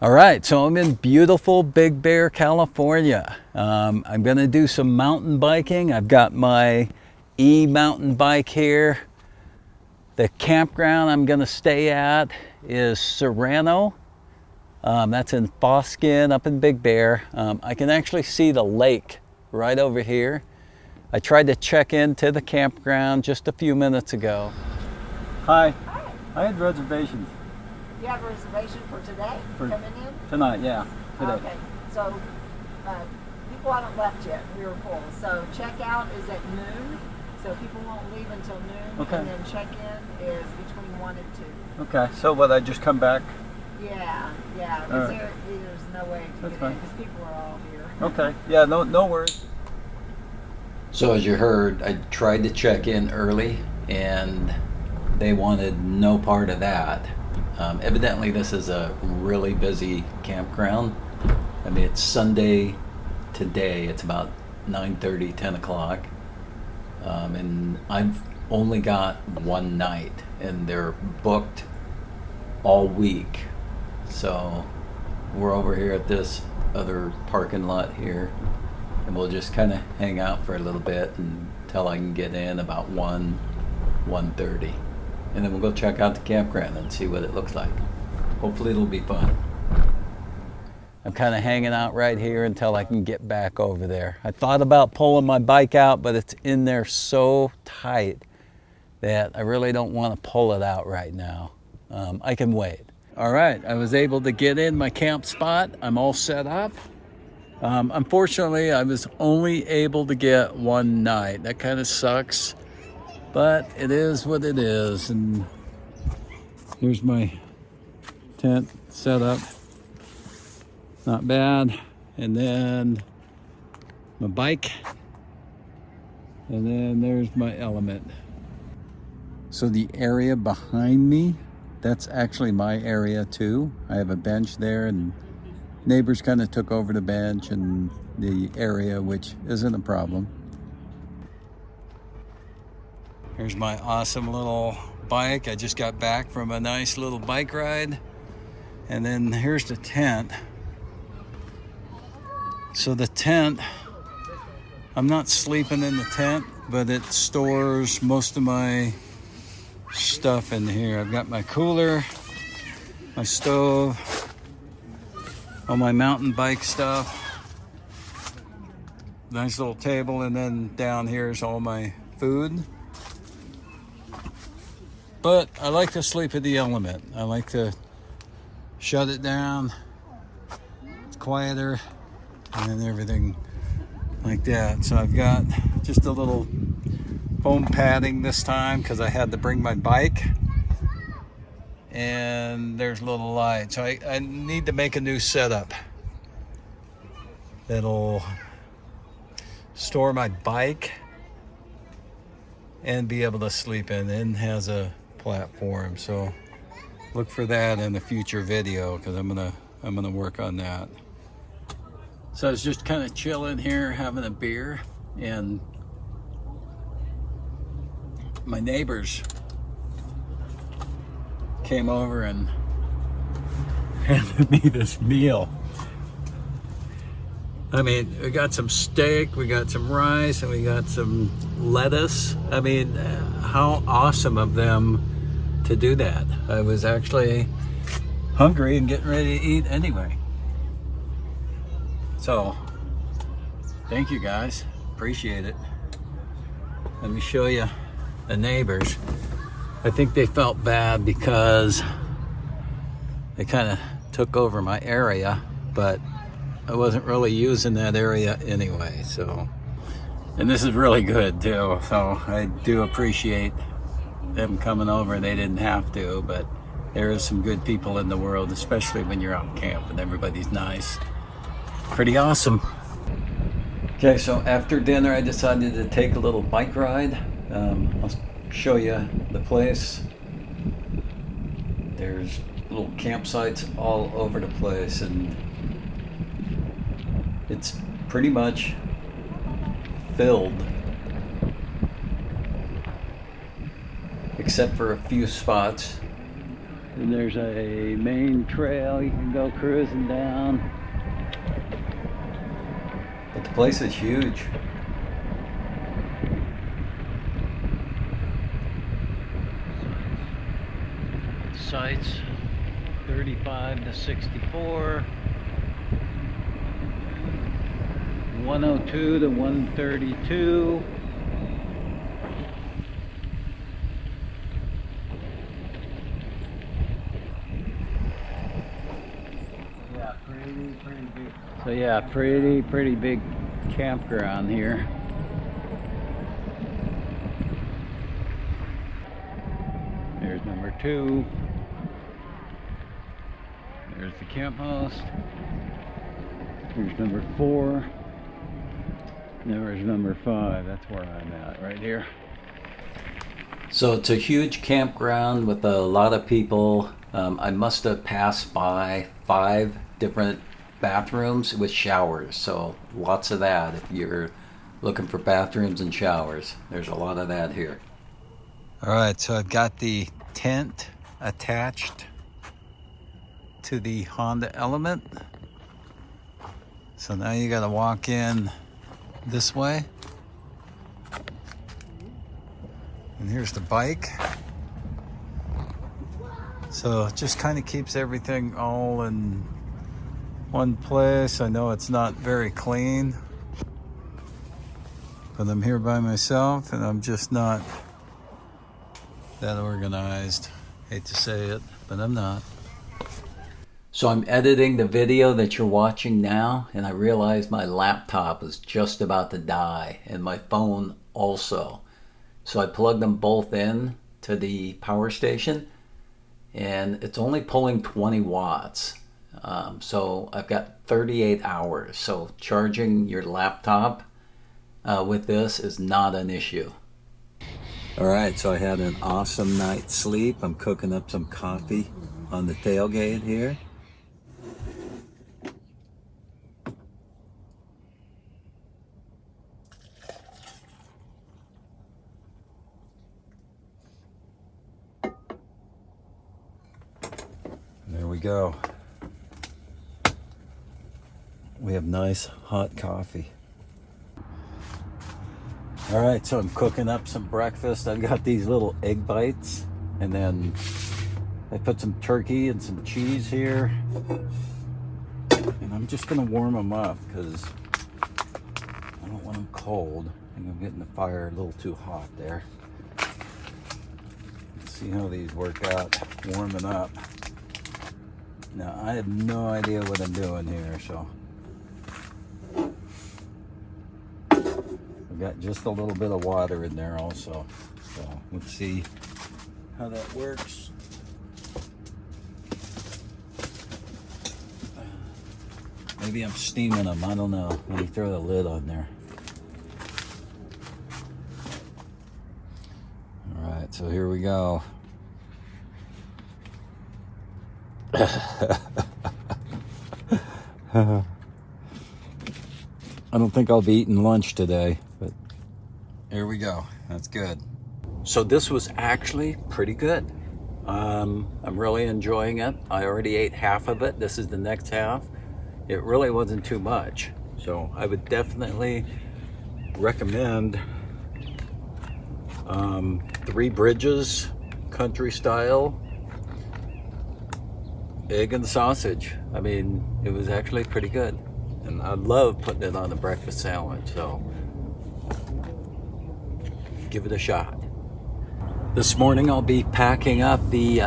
All right, so I'm in beautiful Big Bear, California. I'm gonna do some mountain biking. I've got my e-mountain bike here. The campground I'm gonna stay at is Serrano. That's in Foskin up in Big Bear. I can actually see the lake right over here. I tried to check into the campground just a few minutes ago. Hi. Hi. I had reservations. You have a reservation for today? For coming in? Tonight, yeah. Today. Okay. So people haven't left yet. We were full. So checkout is at noon. So people won't leave until noon. Okay. And then check-in is between 1 and 2. Okay, so what, I just come back? Yeah. Because there's no way to That's get in fine. because people are all here. Okay, yeah, no worries. So as you heard, I tried to check in early and they wanted no part of that. Evidently this is a really busy campground. I mean, it's Sunday today, it's about 9:30, 10 o'clock. And I've only got one night and they're booked all week. So we're over here at this other parking lot here and we'll just kind of hang out for a little bit until I can get in about 1:30. And then we'll go check out the campground and see what it looks like. Hopefully it'll be fun. I'm kind of hanging out right here until I can get back over there. I thought about pulling my bike out, but it's in there so tight that I really don't want to pull it out right now. I can wait. All right, I was able to get in my camp spot. I'm all set up. Unfortunately, I was only able to get one night. That kind of sucks. But it is what it is, and here's my tent set up. Not bad. And then my bike, and then there's my element. So the area behind me, that's actually my area too. I have a bench there, and neighbors kind of took over the bench and the area, which isn't a problem. Here's my awesome little bike. I just got back from a nice little bike ride. And then here's the tent. So the tent, I'm not sleeping in the tent, but it stores most of my stuff in here. I've got my cooler, my stove, all my mountain bike stuff, nice little table, and then down here is all my food. But I like to sleep at the element. I like to shut it down. It's quieter and everything like that. So I've got just a little foam padding this time because I had to bring my bike. And there's a little light. So I need to make a new setup that'll store my bike and be able to sleep in, and has a platform. So look for that in a future video because I'm gonna work on that. So I was just kind of chilling here having a beer, and my neighbors came over and handed me this meal. I mean, we got some steak, we got some rice, and we got some lettuce. I mean, how awesome of them to do that. I was actually hungry and getting ready to eat anyway. So, thank you guys, appreciate it. Let me show you the neighbors. I think they felt bad because they kind of took over my area, but I wasn't really using that area anyway, so. And this is really good too, so I do appreciate them coming over. They didn't have to, but there is some good people in the world, especially when you're out camp and everybody's nice. Pretty awesome. Okay, so after dinner I decided to take a little bike ride. I'll show you the place. There's little campsites all over the place, and it's pretty much filled except for a few spots And there's a main trail you can go cruising down. But the place is huge. Sites 35 to 64, 102 to 132. Yeah, pretty big. So yeah, pretty big campground here. There's number 2. There's the camp house. Here's number 4. There's number 5. That's where I'm at, right here. So it's a huge campground with a lot of people. I must have passed by 5 different bathrooms with showers. So lots of that if you're looking for bathrooms and showers. There's a lot of that here. All right, so I've got the tent attached to the Honda Element. So now you gotta walk in this way. And here's the bike. So it just kind of keeps everything all in one place. I know it's not very clean, but I'm here by myself and I'm just not that organized. Hate to say it, but I'm not. So I'm editing the video that you're watching now, and I realized my laptop is just about to die, and my phone also. So I plugged them both in to the power station, and it's only pulling 20 watts. So I've got 38 hours. So charging your laptop with this is not an issue. All right, so I had an awesome night's sleep. I'm cooking up some coffee on the tailgate here. There we go. We have nice hot coffee. All right, so I'm cooking up some breakfast. I've got these little egg bites, and then I put some turkey and some cheese here. And I'm just gonna warm them up because I don't want them cold. I think I'm getting the fire a little too hot there. Let's see how these work out warming up. Now, I have no idea what I'm doing here, so. I've got just a little bit of water in there also. So let's see how that works. Maybe I'm steaming them, I don't know. Let me throw the lid on there. All right, so here we go. I don't think I'll be eating lunch today, but here we go. That's good. So this was actually pretty good. I'm really enjoying it. I already ate half of it. This is the next half. It really wasn't too much. So I would definitely recommend Three Bridges country style egg and sausage. I mean, it was actually pretty good. And I love putting it on a breakfast sandwich, so give it a shot. This morning I'll be packing up the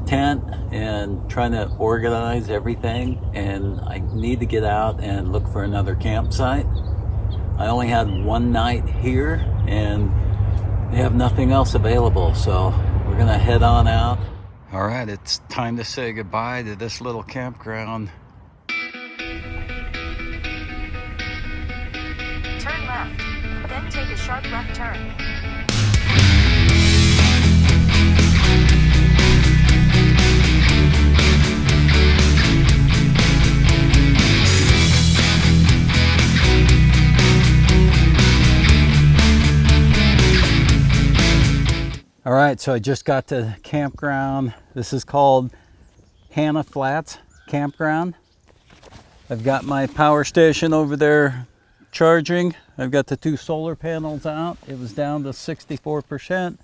tent and trying to organize everything, and I need to get out and look for another campsite. I only had one night here and they have nothing else available, so we're gonna head on out. All right, it's time to say goodbye to this little campground. Turn left, then take a sharp left turn. All right, so I just got to the campground. This is called Hannah Flats Campground. I've got my power station over there charging. I've got the 2 solar panels out. It was down to 64%.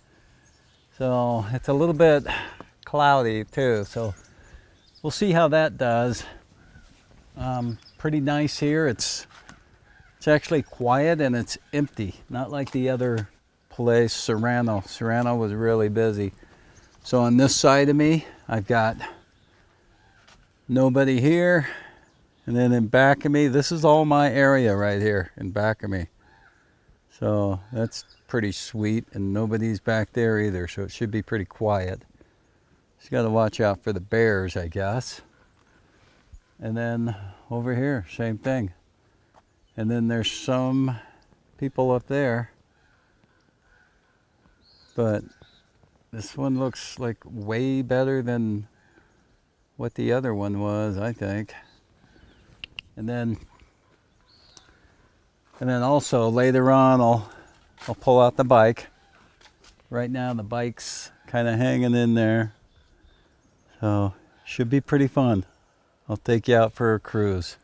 So it's a little bit cloudy too. So we'll see how that does. Pretty nice here. It's actually quiet and it's empty. Not like the other place, Serrano. Serrano was really busy. So on this side of me, I've got nobody here. And then in back of me, this is all my area right here in back of me. So that's pretty sweet, and nobody's back there either, so it should be pretty quiet. Just got to watch out for the bears, I guess. And then over here, same thing. And then there's some people up there. But this one looks like way better than what the other one was, I think. And then also later on I'll pull out the bike. Right now the bike's kind of hanging in there. So should be pretty fun. I'll take you out for a cruise.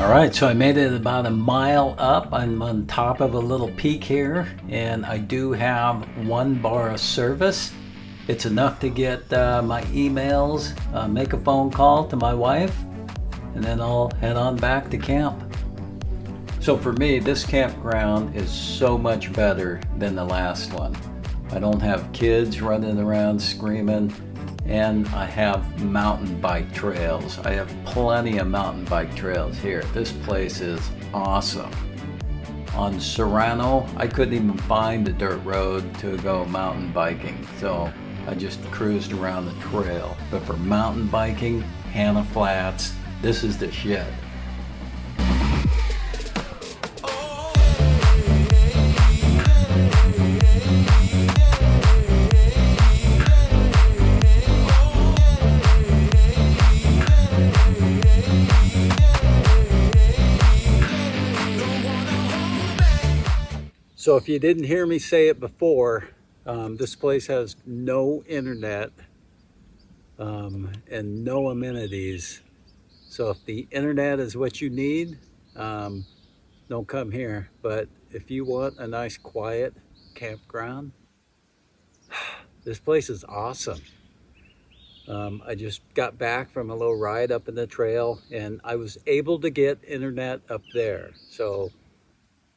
All right, so I made it about a mile up. I'm on top of a little peak here, and I do have 1 bar of service. It's enough to get my emails, make a phone call to my wife, and then I'll head on back to camp. So for me, this campground is so much better than the last one. I don't have kids running around screaming, and I have mountain bike trails. I have plenty of mountain bike trails here. This place is awesome. On Serrano, I couldn't even find a dirt road to go mountain biking, so I just cruised around the trail. But for mountain biking, Hannah Flats, this is the shit. So if you didn't hear me say it before, this place has no internet and no amenities. So if the internet is what you need, don't come here. But if you want a nice quiet campground, this place is awesome. I just got back from a little ride up in the trail, and I was able to get internet up there. So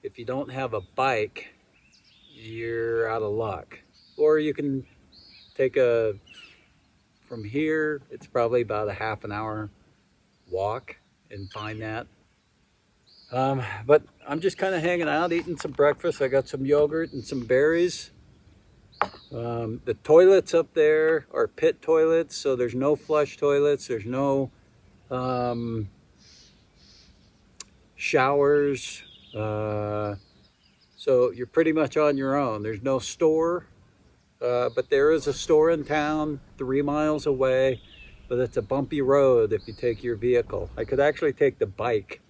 if you don't have a bike, you're out of luck. Or you can take from here, it's probably about a half an hour walk and find that. But I'm just kind of hanging out, eating some breakfast. I got some yogurt and some berries. The toilets up there are pit toilets, so there's no flush toilets. There's no showers. So you're pretty much on your own. There's no store. but there is a store in town 3 miles away, but it's a bumpy road if you take your vehicle. I could actually take the bike.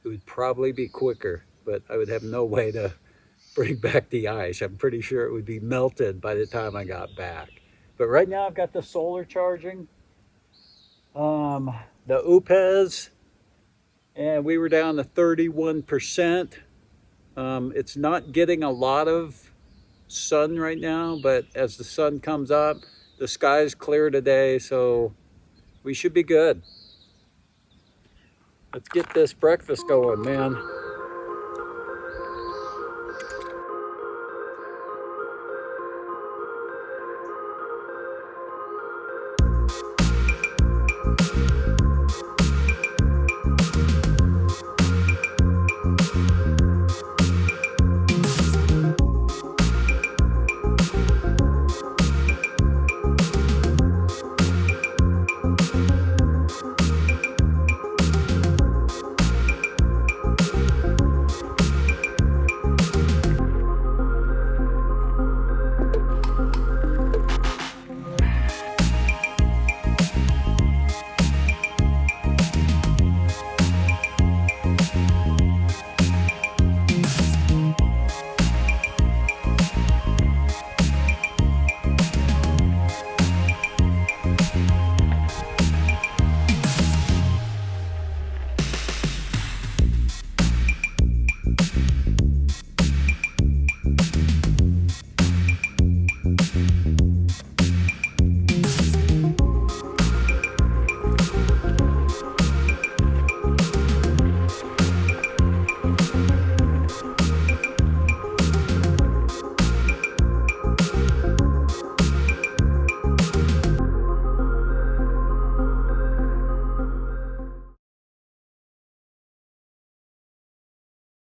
It would probably be quicker, but I would have no way to bring back the ice. I'm pretty sure it would be melted by the time I got back. But right now I've got the solar charging, the UPES, and we were down to 31%. It's not getting a lot of sun right now, but as the sun comes up, the sky's clear today, so we should be good. Let's get this breakfast going, man.